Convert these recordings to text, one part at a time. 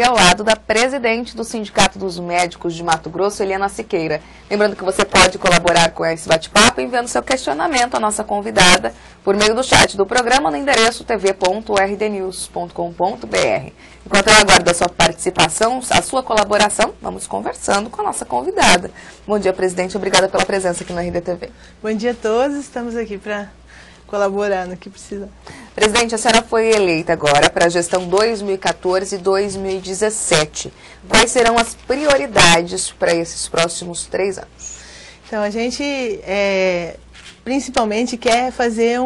ao lado da presidente do Sindicato dos Médicos de Mato Grosso, Eliana Siqueira. Lembrando que você pode colaborar com esse bate-papo enviando seu questionamento à nossa convidada por meio do chat do programa no endereço tv.rdnews.com.br. Enquanto eu aguardo a sua participação, a sua colaboração, vamos conversando com a nossa convidada. Bom dia, presidente. Obrigada pela presença aqui no RDTV. Bom dia a todos. Estamos aqui para colaborar no que precisa. Presidente, a senhora foi eleita agora para a gestão 2014 e 2017. Quais serão as prioridades para esses próximos 3 anos? Então, a gente principalmente quer fazer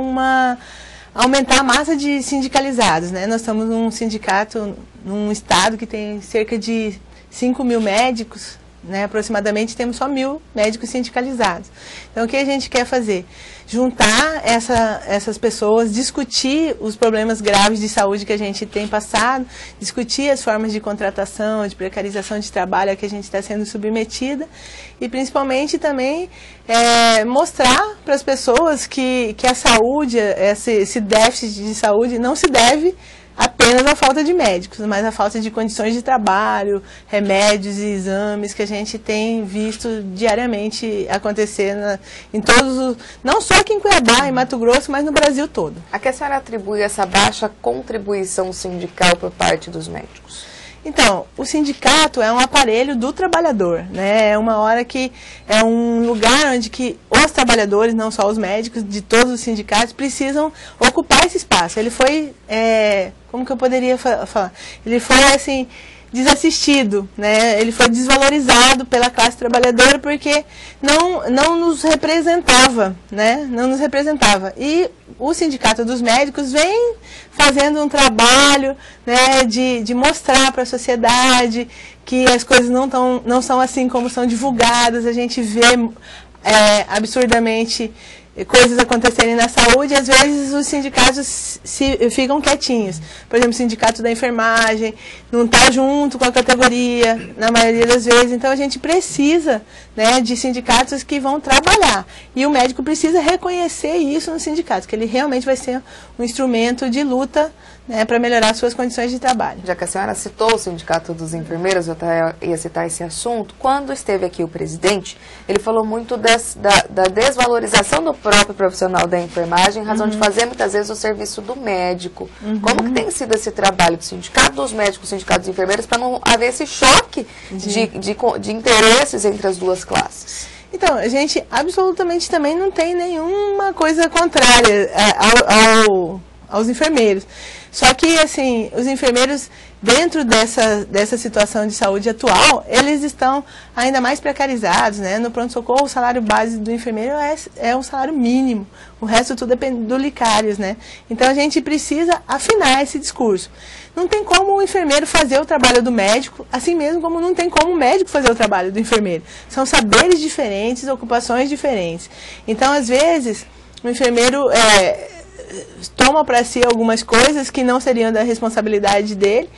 aumentar a massa de sindicalizados, né? Nós estamos num sindicato, num estado que tem cerca de 5 mil médicos, né? Aproximadamente temos só 1.000 médicos sindicalizados. Então, o que a gente quer fazer? Juntar essas pessoas, discutir os problemas graves de saúde que a gente tem passado, discutir as formas de contratação, de precarização de trabalho a que a gente está sendo submetida e principalmente também mostrar para as pessoas que a saúde, esse déficit de saúde não se deve apenas a falta de médicos, mas a falta de condições de trabalho, remédios e exames que a gente tem visto diariamente acontecer em todos os... Não só aqui em Cuiabá, em Mato Grosso, mas no Brasil todo. A que a senhora atribui essa baixa contribuição sindical por parte dos médicos? Então, o sindicato é um aparelho do trabalhador, né? É uma hora que é um lugar onde que os trabalhadores, não só os médicos, de todos os sindicatos, precisam ocupar esse espaço. Ele foi, como que eu poderia falar? Ele foi, assim, desassistido, né? Ele foi desvalorizado pela classe trabalhadora porque não nos representava, né? Não nos representava. E o Sindicato dos Médicos vem fazendo um trabalho, né, de mostrar para a sociedade que as coisas não são assim como são divulgadas. A gente vê absurdamente coisas acontecerem na saúde e às vezes os sindicatos ficam quietinhos. Por exemplo, o sindicato da enfermagem não está junto com a categoria, na maioria das vezes. Então a gente precisa, né, de sindicatos que vão trabalhar. E o médico precisa reconhecer isso no sindicato, que ele realmente vai ser um instrumento de luta, né, para melhorar suas condições de trabalho. Já que a senhora citou o Sindicato dos Enfermeiros, eu até ia citar esse assunto, quando esteve aqui o presidente, ele falou muito da desvalorização do próprio profissional da enfermagem, em razão de fazer muitas vezes o serviço do médico. Como que tem sido esse trabalho do Sindicato dos Médicos, Sindicato dos Enfermeiros, para não haver esse choque de interesses entre as duas classes? Então, a gente absolutamente também não tem nenhuma coisa contrária aos enfermeiros. Só que, assim, os enfermeiros, dentro dessa situação de saúde atual, eles estão ainda mais precarizados, né? No pronto-socorro, o salário base do enfermeiro é um salário mínimo. O resto tudo é pendulicários, né? Então, a gente precisa afinar esse discurso. Não tem como o enfermeiro fazer o trabalho do médico, assim mesmo como não tem como o médico fazer o trabalho do enfermeiro. São saberes diferentes, ocupações diferentes. Então, às vezes, o enfermeiro toma para si algumas coisas que não seriam da responsabilidade dele,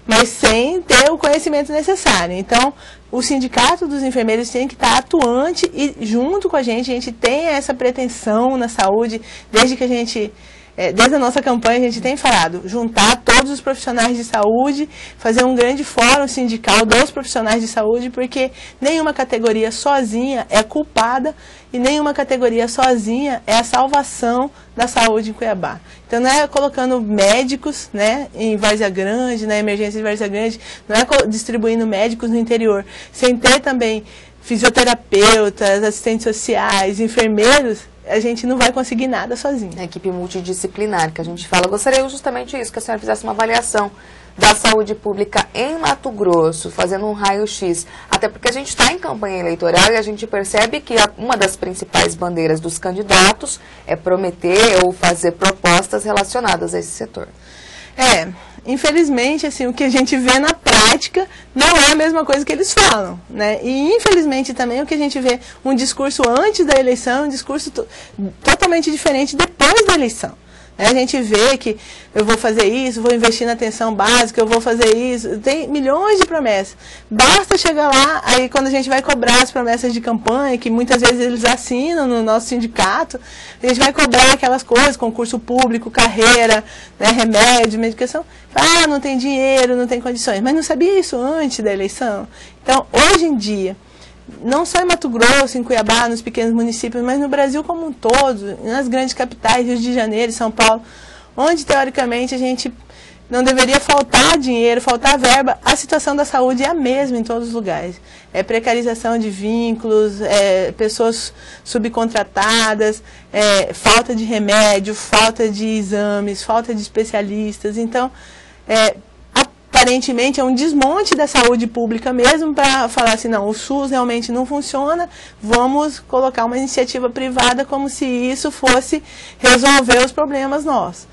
mas sem ter o conhecimento necessário. Então, o Sindicato dos Enfermeiros tem que estar atuante e junto com a gente tem essa pretensão na saúde, desde a nossa campanha a gente tem falado, juntar todos os profissionais de saúde, fazer um grande fórum sindical dos profissionais de saúde, porque nenhuma categoria sozinha é culpada e nenhuma categoria sozinha é a salvação da saúde em Cuiabá. Então não é colocando médicos, né, em Várzea Grande, na emergência de Várzea Grande, não é distribuindo médicos no interior, sem ter também fisioterapeutas, assistentes sociais, enfermeiros. A gente não vai conseguir nada sozinho. A equipe multidisciplinar que a gente fala, gostaria justamente isso, que a senhora fizesse uma avaliação da saúde pública em Mato Grosso, fazendo um raio-x, até porque a gente está em campanha eleitoral e a gente percebe que uma das principais bandeiras dos candidatos é prometer ou fazer propostas relacionadas a esse setor. Infelizmente, assim, o que a gente vê na prática não é a mesma coisa que eles falam, né? E, infelizmente, também o que a gente vê um discurso antes da eleição, um discurso totalmente diferente depois da eleição, A gente vê que eu vou fazer isso, vou investir na atenção básica, eu vou fazer isso. Tem milhões de promessas. Basta chegar lá, aí quando a gente vai cobrar as promessas de campanha, que muitas vezes eles assinam no nosso sindicato, a gente vai cobrar aquelas coisas, concurso público, carreira, né, remédio, medicação. Ah, não tem dinheiro, não tem condições. Mas não sabia isso antes da eleição? Então, hoje em dia, não só em Mato Grosso, em Cuiabá, nos pequenos municípios, mas no Brasil como um todo, nas grandes capitais, Rio de Janeiro, São Paulo, onde teoricamente a gente não deveria faltar dinheiro, faltar verba, a situação da saúde é a mesma em todos os lugares. É precarização de vínculos, pessoas subcontratadas, falta de remédio, falta de exames, falta de especialistas. Então, aparentemente é um desmonte da saúde pública mesmo para falar assim, não, o SUS realmente não funciona, vamos colocar uma iniciativa privada como se isso fosse resolver os problemas nossos.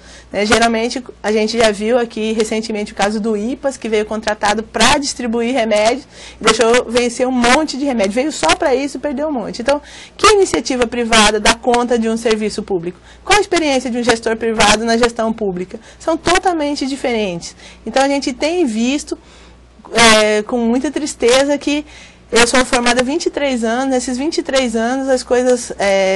Geralmente, a gente já viu aqui recentemente o caso do IPAS, que veio contratado para distribuir remédios, e deixou vencer um monte de remédio. Veio só para isso e perdeu um monte. Então, que iniciativa privada dá conta de um serviço público? Qual a experiência de um gestor privado na gestão pública? São totalmente diferentes. Então, a gente tem visto com muita tristeza que eu sou formada há 23 anos, nesses 23 anos as coisas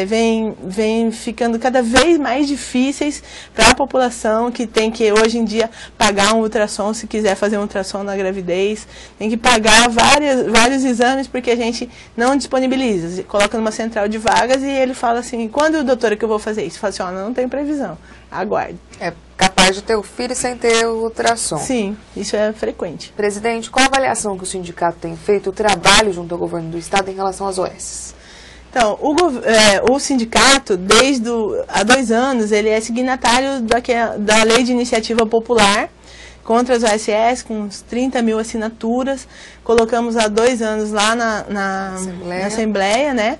vêm ficando cada vez mais difíceis para a população que tem que hoje em dia pagar um ultrassom se quiser fazer um ultrassom na gravidez, tem que pagar vários exames porque a gente não disponibiliza, coloca numa central de vagas e ele fala assim, quando, doutora, que eu vou fazer isso? Fala assim, não tem previsão, aguarde. É capaz de ter o filho sem ter o ultrassom. Sim, isso é frequente. Presidente, qual a avaliação que o sindicato tem feito, o trabalho junto ao governo do estado em relação às OS? Então, o sindicato, há 2 anos, ele é signatário da Lei de Iniciativa Popular contra as OSS, com uns 30 mil assinaturas. Colocamos há 2 anos lá na Assembleia, né?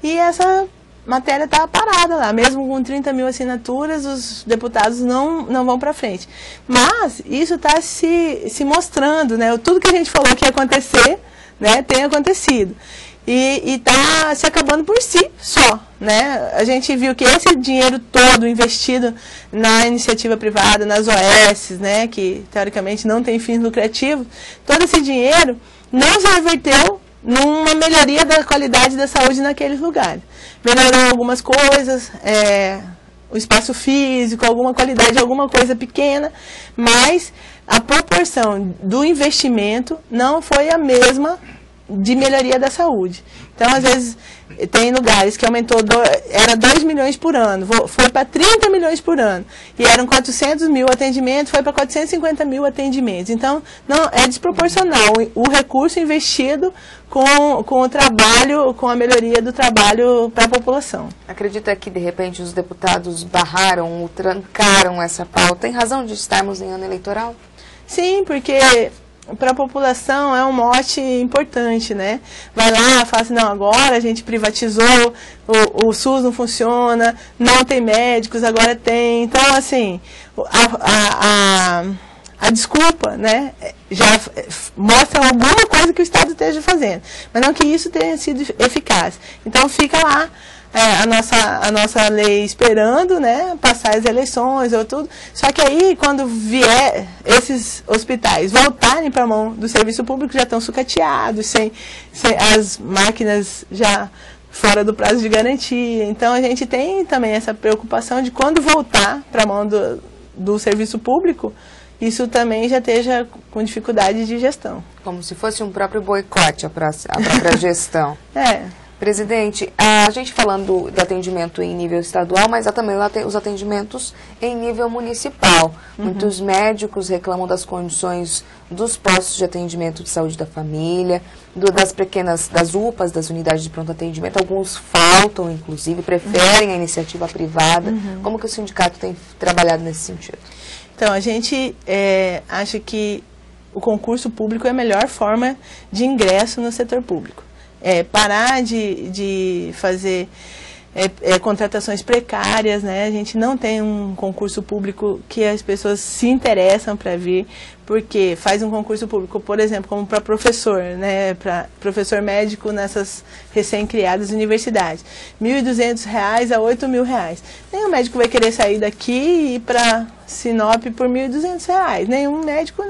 E essa matéria está parada lá, mesmo com 30 mil assinaturas, os deputados não vão para frente. Mas isso está se mostrando, né? Tudo que a gente falou que ia acontecer, né, tem acontecido. E está se acabando por si só, né? A gente viu que esse dinheiro todo investido na iniciativa privada, nas OS, né, que teoricamente não tem fins lucrativos, todo esse dinheiro não se reverteu numa melhoria da qualidade da saúde naqueles lugares. Melhorou algumas coisas, o espaço físico, alguma qualidade, alguma coisa pequena, mas a proporção do investimento não foi a mesma de melhoria da saúde. Então, às vezes, tem lugares que aumentou, era 2 milhões por ano, foi para 30 milhões por ano. E eram 400 mil atendimentos, foi para 450 mil atendimentos. Então, não é desproporcional o recurso investido com o trabalho, com a melhoria do trabalho para a população. Acredita que, de repente, os deputados barraram ou trancaram essa pauta? Tem razão de estarmos em ano eleitoral? Sim, porque para a população é um mote importante, né? Vai lá, fala assim, não, agora a gente privatizou, o SUS não funciona, não tem médicos, agora tem. Então, assim, a desculpa, né, já mostra alguma coisa que o Estado esteja fazendo, mas não que isso tenha sido eficaz. Então, fica lá a nossa lei esperando, né, passar as eleições ou tudo. Só que aí, quando vier esses hospitais voltarem para a mão do serviço público, já estão sucateados, sem as máquinas já fora do prazo de garantia. Então, a gente tem também essa preocupação de quando voltar para a mão do serviço público, isso também já esteja com dificuldade de gestão. Como se fosse um próprio boicote à própria gestão. Presidente, a gente falando do atendimento em nível estadual, mas há também os atendimentos em nível municipal. Muitos médicos reclamam das condições dos postos de atendimento de saúde da família, das UPAs, das unidades de pronto atendimento. Alguns faltam, inclusive, preferem a iniciativa privada. Como que o sindicato tem trabalhado nesse sentido? Então, a gente acha que o concurso público é a melhor forma de ingresso no setor público. Parar de fazer contratações precárias, né? A gente não tem um concurso público que as pessoas se interessam para vir, porque faz um concurso público, por exemplo, como para professor, né? Para professor médico nessas recém-criadas universidades, R$ 1.200 a R$ 8.000. Nenhum médico vai querer sair daqui e ir para Sinop por R$ 1.200. Nenhum médico,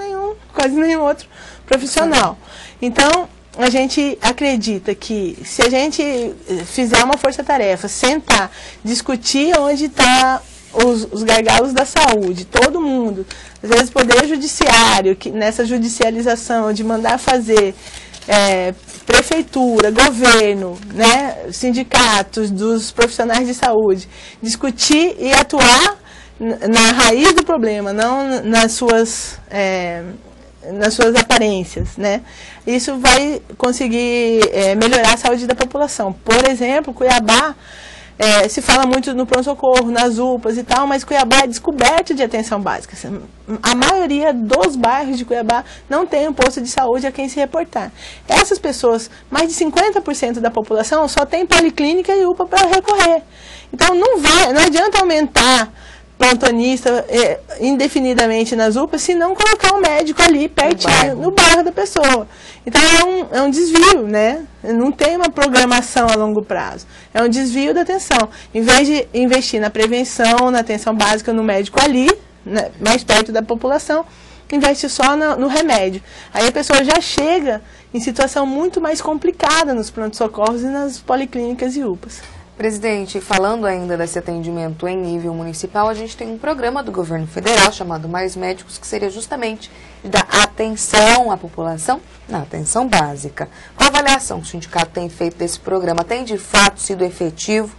quase nenhum outro profissional. Então, a gente acredita que se a gente fizer uma força-tarefa, sentar, discutir onde está os gargalos da saúde, todo mundo, às vezes o Poder Judiciário, que nessa judicialização de mandar fazer prefeitura, governo, né, sindicatos dos profissionais de saúde, discutir e atuar na raiz do problema, não nas suas aparências, né? Isso vai conseguir melhorar a saúde da população. Por exemplo, Cuiabá, se fala muito no pronto-socorro, nas UPAs e tal, mas Cuiabá é descoberto de atenção básica. A maioria dos bairros de Cuiabá não tem um posto de saúde a quem se reportar. Essas pessoas, mais de 50% da população, só tem policlínica e UPA para recorrer. Então não adianta aumentar plantonista indefinidamente nas UPAs, se não colocar um médico ali pertinho, no bairro da pessoa. Então é um desvio, né? Não tem uma programação a longo prazo. É um desvio da atenção. Em vez de investir na prevenção, na atenção básica, no médico ali, né, mais perto da população, investe só no remédio. Aí a pessoa já chega em situação muito mais complicada nos pronto-socorros e nas policlínicas e UPAs. Presidente, falando ainda desse atendimento em nível municipal, a gente tem um programa do governo federal chamado Mais Médicos, que seria justamente da atenção à população na atenção básica. Qual a avaliação que o sindicato tem feito desse programa? Tem de fato sido efetivo?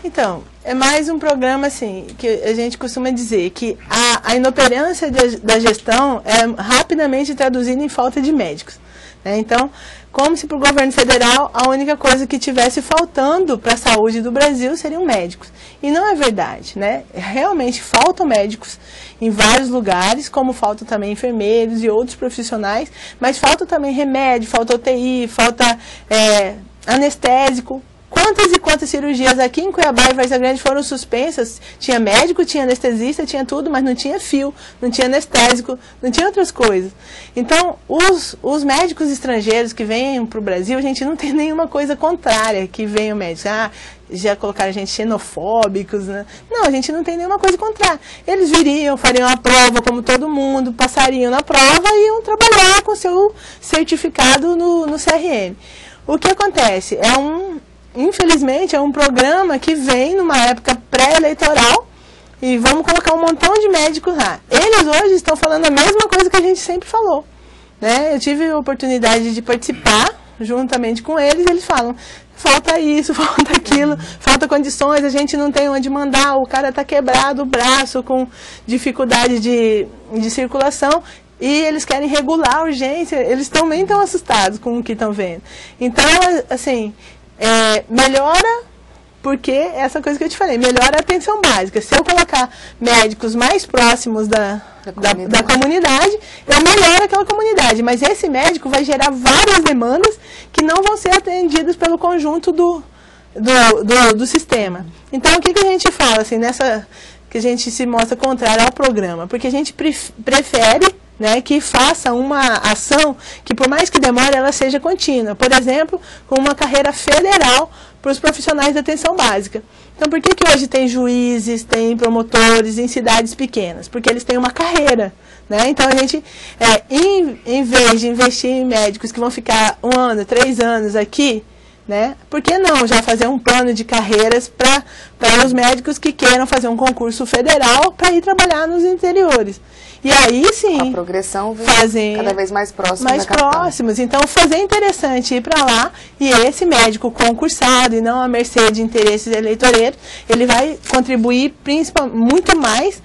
Então, é mais um programa assim, que a gente costuma dizer que a inoperância da gestão é rapidamente traduzida em falta de médicos. Então, como se para o governo federal a única coisa que tivesse faltando para a saúde do Brasil seriam médicos. E não é verdade, né? Realmente faltam médicos em vários lugares, como faltam também enfermeiros e outros profissionais, mas falta também remédio, falta UTI, falta anestésico. Quantas e quantas cirurgias aqui em Cuiabá e Várzea Grande foram suspensas? Tinha médico, tinha anestesista, tinha tudo, mas não tinha fio, não tinha anestésico, não tinha outras coisas. Então, os médicos estrangeiros que vêm para o Brasil, a gente não tem nenhuma coisa contrária que venham médicos. Já colocaram a gente xenofóbicos, né? Não, a gente não tem nenhuma coisa contrária. Eles viriam, fariam a prova como todo mundo, passariam na prova e iam trabalhar com seu certificado no CRM. O que acontece? Infelizmente, é um programa que vem numa época pré-eleitoral e vamos colocar um montão de médicos lá. Eles hoje estão falando a mesma coisa que a gente sempre falou, né? Eu tive a oportunidade de participar juntamente com eles, eles falam, falta isso, falta aquilo, falta condições, a gente não tem onde mandar, o cara está quebrado o braço, com dificuldade de circulação, e eles querem regular a urgência, eles também estão assustados com o que estão vendo. Então, assim, melhora, porque essa coisa que eu te falei, melhora a atenção básica. Se eu colocar médicos mais próximos da comunidade, eu melhoro aquela comunidade. Mas esse médico vai gerar várias demandas que não vão ser atendidas pelo conjunto do sistema. Então, o que a gente fala, assim, que a gente se mostra contrário ao programa? Porque a gente prefere, né, que faça uma ação que, por mais que demore, ela seja contínua. Por exemplo, com uma carreira federal para os profissionais da atenção básica. Então, por que hoje tem juízes, tem promotores em cidades pequenas? Porque eles têm uma carreira, né? Então, a gente, em vez de investir em médicos que vão ficar 1 ano, 3 anos aqui, né? Por que não já fazer um plano de carreiras para os médicos que queiram fazer um concurso federal para ir trabalhar nos interiores? E aí sim, a progressão vem cada vez mais próxima da capital. Próximos. Então, fazer interessante ir para lá e esse médico concursado e não à mercê de interesses eleitoreiros, ele vai contribuir muito mais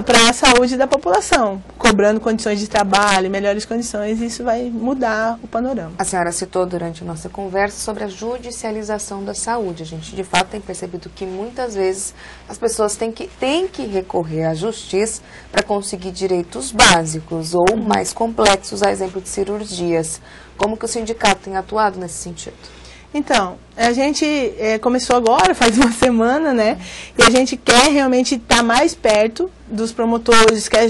para a saúde da população, cobrando condições de trabalho, melhores condições, e isso vai mudar o panorama. A senhora citou durante a nossa conversa sobre a judicialização da saúde. A gente, de fato, tem percebido que muitas vezes as pessoas têm que recorrer à justiça para conseguir direitos básicos ou mais complexos, a exemplo de cirurgias. Como que o sindicato tem atuado nesse sentido? Então, a gente começou agora, faz uma semana, né? E a gente quer realmente estar mais perto dos promotores, quer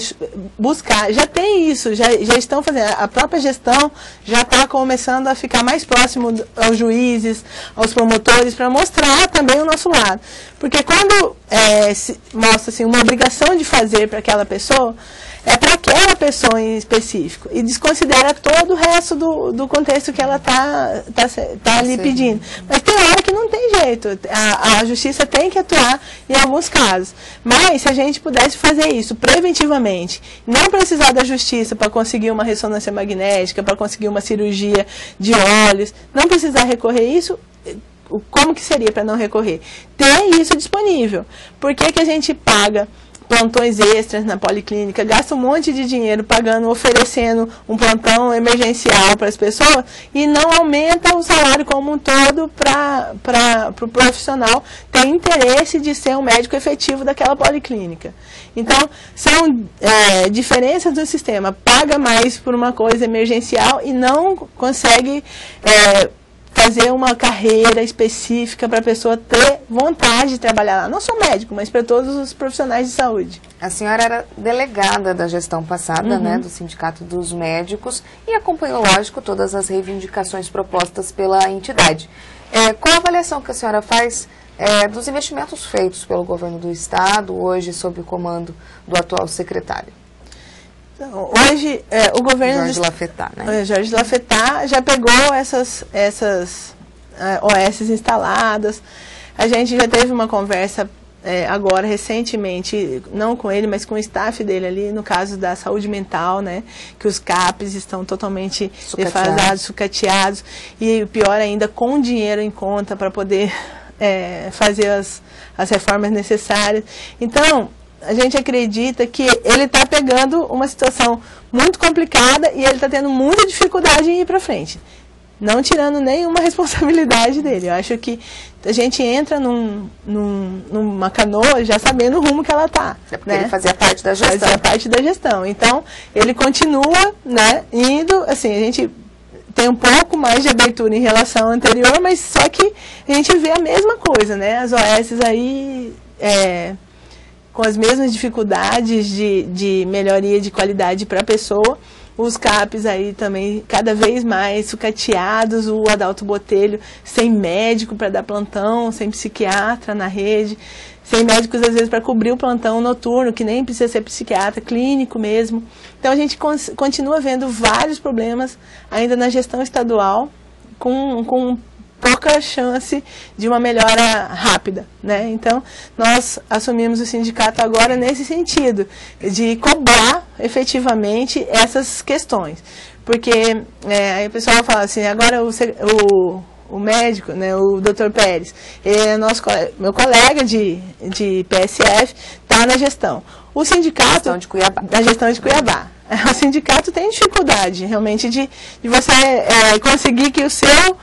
buscar. Já tem isso, já estão fazendo. A própria gestão já está começando a ficar mais próximo aos juízes, aos promotores, para mostrar também o nosso lado. Porque quando se mostra assim, uma obrigação de fazer para aquela pessoa, é para aquela pessoa em específico e desconsidera todo o resto do contexto que ela tá ali pedindo. Mas tem hora que não tem jeito, a justiça tem que atuar em alguns casos. Mas se a gente pudesse fazer isso preventivamente, não precisar da justiça para conseguir uma ressonância magnética, para conseguir uma cirurgia de olhos, não precisar recorrer a isso, como que seria para não recorrer? Ter isso disponível. Por que que a gente paga plantões extras na policlínica, gasta um monte de dinheiro pagando, oferecendo um plantão emergencial para as pessoas e não aumenta o salário como um todo para o profissional ter interesse de ser um médico efetivo daquela policlínica? Então, são diferenças do sistema. Paga mais por uma coisa emergencial e não consegue fazer uma carreira específica para a pessoa ter vontade de trabalhar lá. Não só médico, mas para todos os profissionais de saúde. A senhora era delegada da gestão passada, né, do Sindicato dos Médicos e acompanhou, lógico, todas as reivindicações propostas pela entidade. Qual a avaliação que a senhora faz dos investimentos feitos pelo governo do Estado, hoje sob o comando do atual secretário? Hoje, o governo... Jorge Lafetá, né? Jorge Lafetá já pegou essas OS instaladas. A gente já teve uma conversa agora, recentemente, não com ele, mas com o staff dele ali, no caso da saúde mental, né? Que os CAPs estão totalmente defasados, sucateados. E pior ainda, com dinheiro em conta para poder fazer as reformas necessárias. Então, a gente acredita que ele está pegando uma situação muito complicada e ele está tendo muita dificuldade em ir para frente. Não tirando nenhuma responsabilidade dele. Eu acho que a gente entra numa canoa já sabendo o rumo que ela está. É porque ele fazia parte da gestão. Fazia parte da gestão. Então, ele continua, né, indo, assim, a gente tem um pouco mais de abertura em relação ao anterior, mas só que a gente vê a mesma coisa, né? As OS aí... com as mesmas dificuldades de melhoria de qualidade para a pessoa, os CAPs aí também cada vez mais sucateados, o Adalto Botelho sem médico para dar plantão, sem psiquiatra na rede, sem médicos às vezes para cobrir o plantão noturno, que nem precisa ser psiquiatra, clínico mesmo. Então a gente continua vendo vários problemas ainda na gestão estadual, com pouca chance de uma melhora rápida, né? Então, nós assumimos o sindicato agora nesse sentido, de cobrar efetivamente essas questões. Porque aí o pessoal fala assim, agora o médico, né, o Dr. Pérez, meu colega de PSF, está na gestão. O sindicato... Da gestão de Cuiabá. O sindicato tem dificuldade, realmente, de você conseguir que o seu...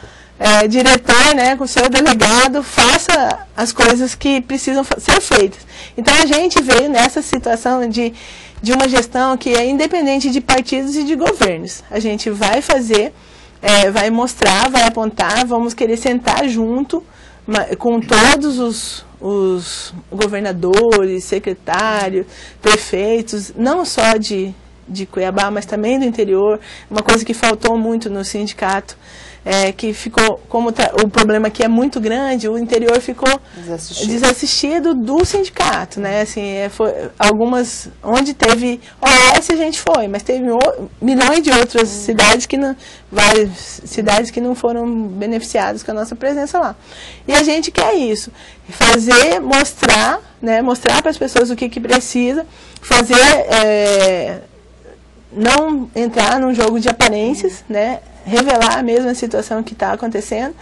diretor, né, com o seu delegado, faça as coisas que precisam ser feitas. Então, a gente veio nessa situação de uma gestão que é independente de partidos e de governos. A gente vai fazer, vai mostrar, vai apontar, vamos querer sentar junto com todos os governadores, secretários, prefeitos, não só de Cuiabá, mas também do interior. Uma coisa que faltou muito no sindicato, que ficou, como o problema aqui é muito grande, o interior ficou desassistido do sindicato, né? Assim, algumas, onde teve OS a gente foi, mas teve milhões de outras cidades várias cidades que não foram beneficiadas com a nossa presença lá. E a gente quer isso, mostrar, né? Mostrar para as pessoas o que precisa, não entrar num jogo de aparências, né? Revelar mesmo a situação que está acontecendo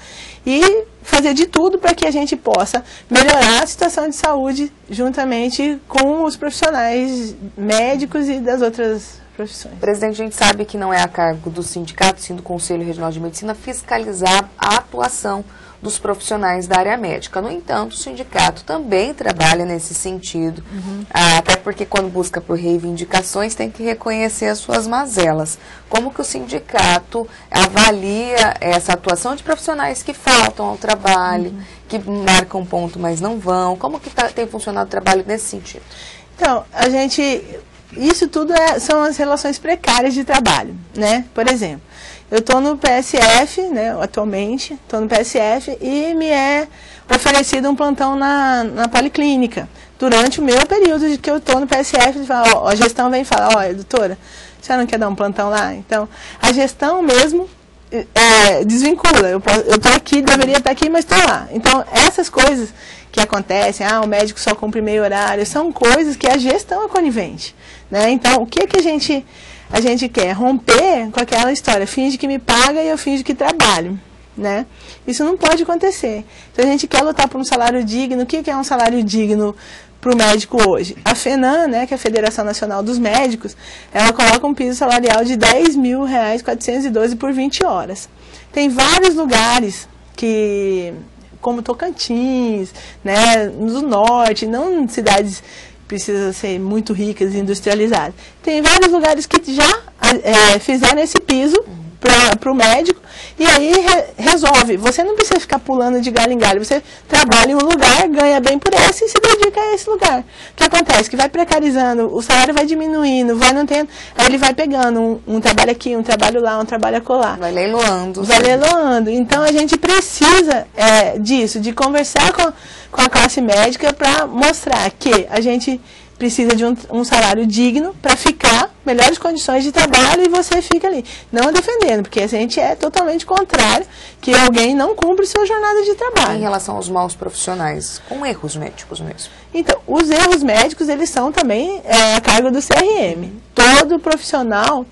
e fazer de tudo para que a gente possa melhorar a situação de saúde juntamente com os profissionais médicos e das outras profissões. Presidente, a gente sabe que não é a cargo do sindicato, sim do Conselho Regional de Medicina, fiscalizar a atuação dos profissionais da área médica. No entanto, o sindicato também trabalha nesse sentido, até porque quando busca por reivindicações tem que reconhecer as suas mazelas. Como que o sindicato avalia essa atuação de profissionais que faltam ao trabalho, que marcam ponto, mas não vão? Como que tem funcionado o trabalho nesse sentido? Então, isso tudo são as relações precárias de trabalho, né? Por exemplo, eu estou no PSF, né, atualmente, estou no PSF e me é oferecido um plantão na policlínica. Durante o meu período de que eu estou no PSF, a gestão vem falar, olha, doutora, a senhora não quer dar um plantão lá? Então, a gestão mesmo desvincula. Eu estou aqui, deveria estar aqui, mas estou lá. Então, essas coisas que acontecem, o médico só cumpre meio horário, são coisas que a gestão é conivente, né? Então, o que a gente quer? Romper com aquela história, finge que me paga e eu finge que trabalho, né? Isso não pode acontecer. Então, a gente quer lutar por um salário digno. O que é um salário digno para o médico hoje? A FENAM, né, que é a Federação Nacional dos Médicos, ela coloca um piso salarial de R$10.412 por 20 horas. Tem vários lugares como Tocantins, né, no norte, não em cidades precisam ser muito ricas e industrializadas. Tem vários lugares que já fizeram esse piso para o médico, e aí resolve. Você não precisa ficar pulando de galho em galho. Você trabalha em um lugar, ganha bem por esse e se dedica a esse lugar. O que acontece? Que vai precarizando, o salário vai diminuindo, vai não tendo, aí ele vai pegando um trabalho aqui, um trabalho lá, um trabalho acolá. Vai leiloando. Vai leiloando. Então a gente precisa disso, de conversar com a classe médica para mostrar que a gente precisa de um salário digno para ficar, melhores condições de trabalho, e você fica ali. Não defendendo, porque a gente é totalmente contrário que alguém não cumpre sua jornada de trabalho. Em relação aos maus profissionais, com erros médicos mesmo? Então, os erros médicos, eles são também a cargo do CRM. Todo profissional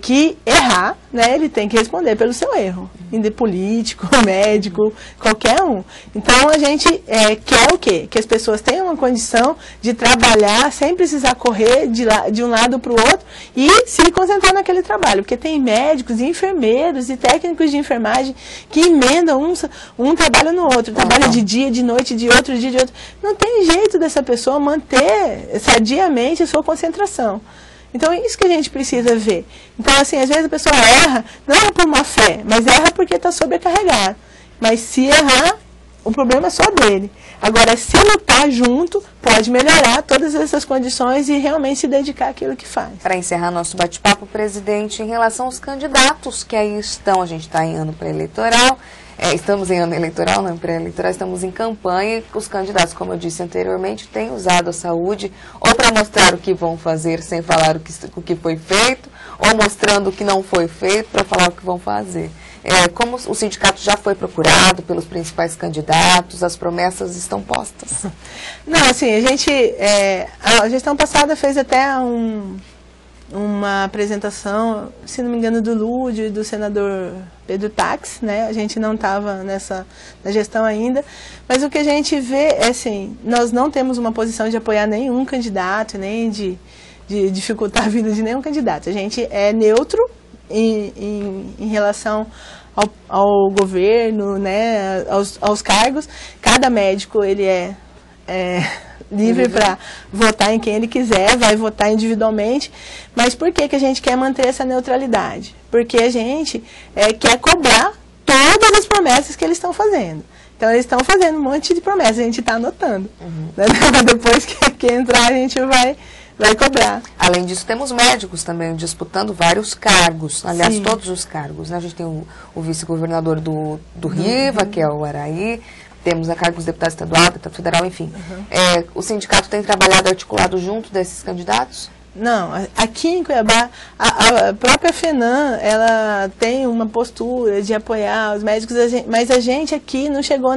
que errar, né, ele tem que responder pelo seu erro. Político, médico, qualquer um. Então, a gente quer o quê? Que as pessoas tenham uma condição de trabalhar sem precisar correr de um lado para o outro e se concentrar naquele trabalho. Porque tem médicos, enfermeiros e técnicos de enfermagem que emendam um trabalho no outro. Trabalha de dia, de noite, de outro dia, de outro. Não tem jeito dessa pessoa manter sadiamente a sua concentração. Então, é isso que a gente precisa ver. Então, assim, às vezes a pessoa erra, não é por má fé, mas erra porque está sobrecarregado. Mas se errar, o problema é só dele. Agora, se lutar junto, pode melhorar todas essas condições e realmente se dedicar àquilo que faz. Para encerrar nosso bate-papo, presidente, em relação aos candidatos que aí estão, a gente está em ano pré-eleitoral, estamos em ano eleitoral, não em pré-eleitoral, estamos em campanha, e os candidatos, como eu disse anteriormente, têm usado a saúde ou para mostrar o que vão fazer sem falar o que foi feito, ou mostrando o que não foi feito para falar o que vão fazer. Como o sindicato já foi procurado pelos principais candidatos, as promessas estão postas? Não, assim, a gestão passada fez até uma apresentação, se não me engano, do Lúdio e do senador Pedro Tax, né? A gente não estava na gestão ainda, mas o que a gente vê é assim, nós não temos uma posição de apoiar nenhum candidato, nem de dificultar a vida de nenhum candidato. A gente é neutro em relação ao governo, né? Aos cargos. Cada médico, ele é livre para votar em quem ele quiser, vai votar individualmente. Mas por que a gente quer manter essa neutralidade? Porque a gente quer cobrar todas as promessas que eles estão fazendo. Então, eles estão fazendo um monte de promessas, a gente está anotando. Né? Depois que entrar, a gente vai cobrar. Além disso, temos médicos também disputando vários cargos, aliás, Sim. todos os cargos. Né? A gente tem o vice-governador do Riva, que é o Araí. Temos a cargos de deputado estadual, deputado federal, enfim. O sindicato tem trabalhado articulado junto desses candidatos? Não, aqui em Cuiabá, a própria FENAM, ela tem uma postura de apoiar os médicos, mas a gente aqui não chegou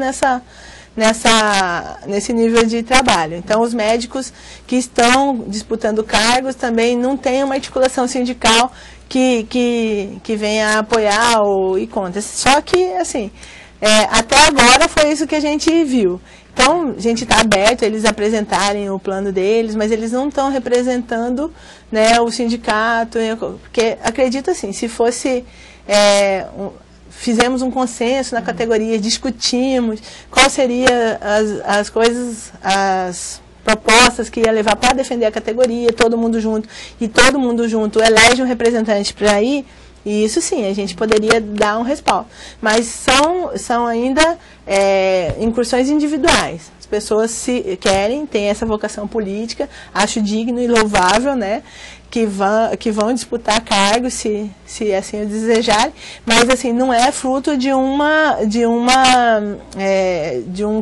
nesse nível de trabalho. Então, os médicos que estão disputando cargos também não têm uma articulação sindical que venha apoiar ou ir contra. Só que, assim, até agora foi isso que a gente viu. Então, a gente está aberto a eles apresentarem o plano deles, mas eles não estão representando, né, o sindicato, porque acredito assim, se fosse, fizemos um consenso na categoria, discutimos qual seria as coisas, as propostas que ia levar para defender a categoria, todo mundo junto, e todo mundo junto elege um representante para ir, e isso sim, a gente poderia dar um respaldo. Mas são ainda incursões individuais. As pessoas se querem, têm essa vocação política, acho digno e louvável, né? Que vão disputar cargos, se assim o desejarem, mas assim, não é fruto de um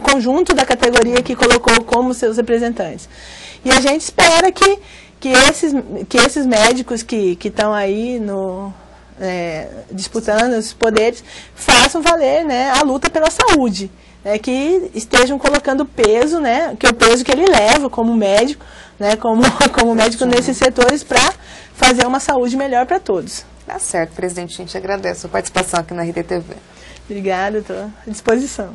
conjunto da categoria que colocou como seus representantes. E a gente espera que esses médicos que estão aí disputando os poderes façam valer, né, a luta pela saúde, né, que estejam colocando peso, né, que é o peso que ele leva como médico, né, como médico nesses setores, para fazer uma saúde melhor para todos. Tá certo, presidente, a gente agradece a sua participação aqui na RDTV. Obrigada, estou à disposição.